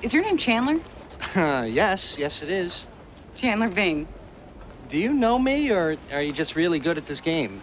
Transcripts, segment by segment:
Is your name Chandler? Yes it is. Chandler Bing. Do you know me, or are you just really good at this game?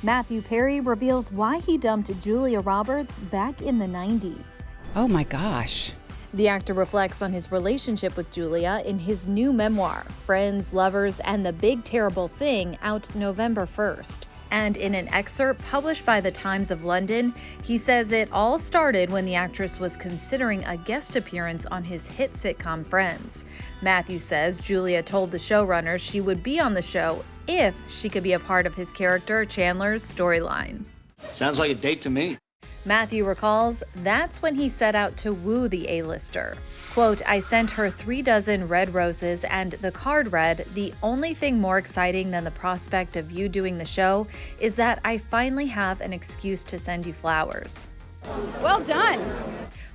Matthew Perry reveals why he dumped Julia Roberts back in the 90s. Oh my gosh. The actor reflects on his relationship with Julia in his new memoir, Friends, Lovers, and the Big Terrible Thing, out November 1st. And in an excerpt published by the Times of London, he says it all started when the actress was considering a guest appearance on his hit sitcom Friends. Matthew says Julia told the showrunners she would be on the show if she could be a part of his character Chandler's storyline. Sounds like a date to me. Matthew recalls that's when he set out to woo the A-lister. Quote, I sent her 36 red roses, and the card read, the only thing more exciting than the prospect of you doing the show is that I finally have an excuse to send you flowers. Well done.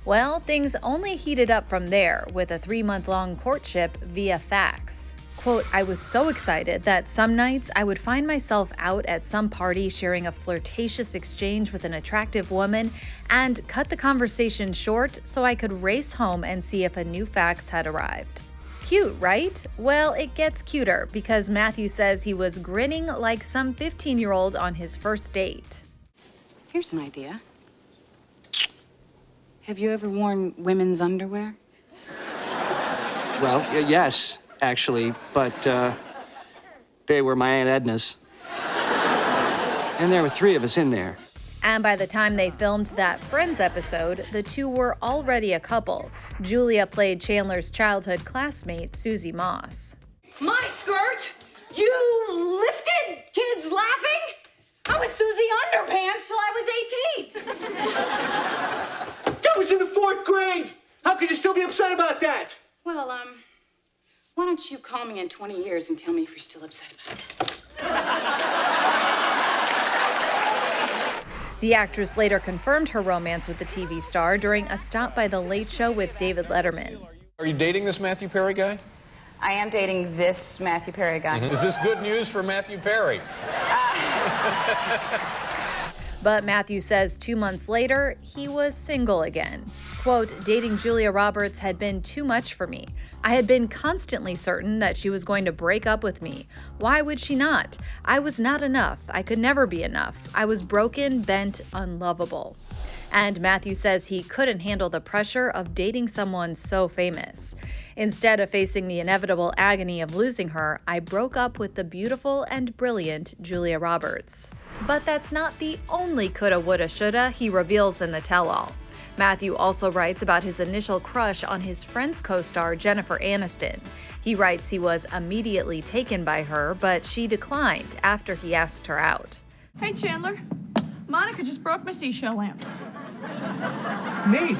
Well, things only heated up from there with a 3-month-long courtship via fax. Quote, I was so excited that some nights I would find myself out at some party sharing a flirtatious exchange with an attractive woman and cut the conversation short so I could race home and see if a new fax had arrived. Cute, right? Well, it gets cuter because Matthew says he was grinning like some 15-year-old on his first date. Here's an idea. Have you ever worn women's underwear? Well, yes, actually, but they were my Aunt Edna's. And there were 3 of us in there. And by the time they filmed that Friends episode, the two were already a couple. Julia played Chandler's childhood classmate, Susie Moss. My skirt? You lifted? Kids laughing? I was Susie Underpants till I was 18. That was in the 4th grade. How could you still be upset about that? Well, why don't you call me in 20 years and tell me if you're still upset about this? The actress later confirmed her romance with the TV star during a stop by The Late Show with David Letterman. Are you dating this Matthew Perry guy? I am dating this Matthew Perry guy. Is this good news for Matthew Perry? But Matthew says 2 months later, he was single again. Quote, dating Julia Roberts had been too much for me. I had been constantly certain that she was going to break up with me. Why would she not? I was not enough. I could never be enough. I was broken, bent, unlovable. And Matthew says he couldn't handle the pressure of dating someone so famous. Instead of facing the inevitable agony of losing her, I broke up with the beautiful and brilliant Julia Roberts. But that's not the only coulda, woulda, shoulda he reveals in the tell-all. Matthew also writes about his initial crush on his Friends co-star Jennifer Aniston. He writes he was immediately taken by her, but she declined after he asked her out. Hey, Chandler. Monica just broke my seashell lamp. Neat.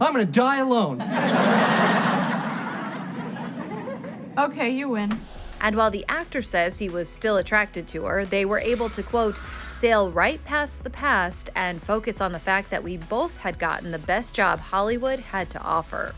I'm gonna die alone. Okay, you win. And while the actor says he was still attracted to her, they were able to, quote, sail right past the past and focus on the fact that we both had gotten the best job Hollywood had to offer.